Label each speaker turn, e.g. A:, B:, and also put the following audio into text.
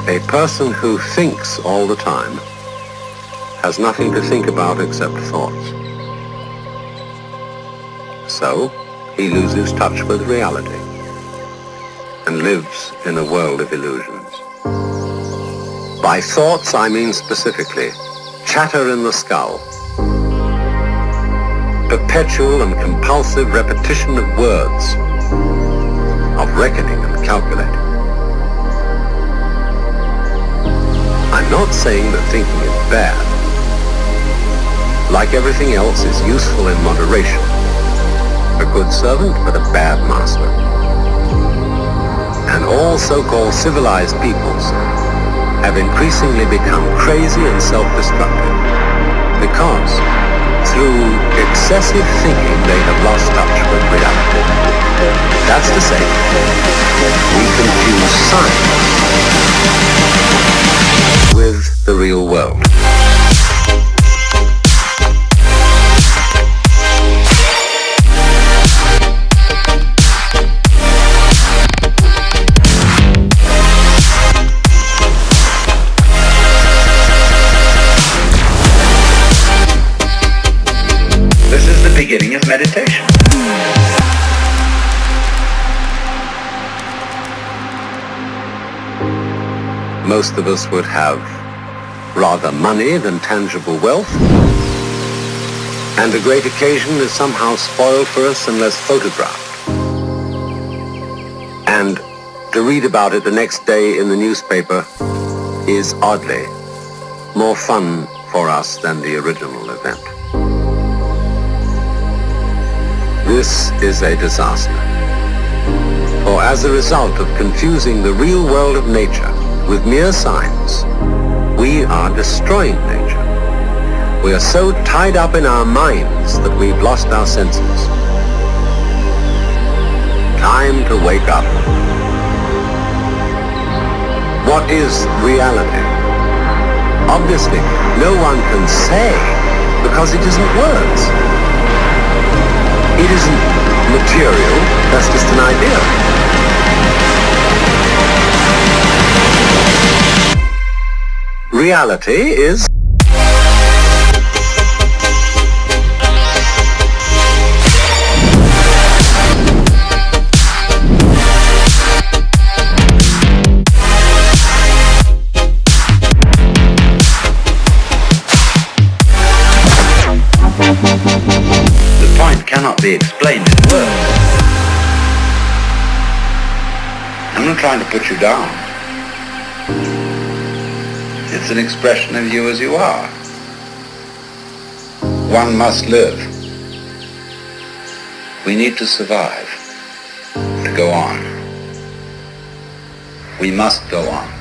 A: A person who thinks all the time has nothing to think about except thoughts. So, he loses touch with reality and lives in a world of illusions. By thoughts, I mean specifically chatter in the skull, perpetual and compulsive repetition of words, of reckoning and calculating. I'm not saying that thinking is bad. Like everything else, is useful in moderation. A good servant, but a bad master. And all so-called civilized peoples have increasingly become crazy and self-destructive because through excessive thinking they have lost touch with reality. That's to say, we confuse science with the real world.
B: This is the beginning of meditation.
A: Most of us would have rather money than tangible wealth, and a great occasion is somehow spoiled for us unless photographed. And to read about it the next day in the newspaper is oddly more fun for us than the original event. This is a disaster. For as a result of confusing the real world of nature with mere science, we are destroying nature. We are so tied up in our minds that we've lost our senses. Time to wake up. What is reality? Obviously, no one can say because it isn't words. It isn't material, that's just an idea. Reality is
B: cannot be explained in words. I'm not trying to put you down. It's an expression of you as you are. One must live. We need to survive, to go on. We must go on.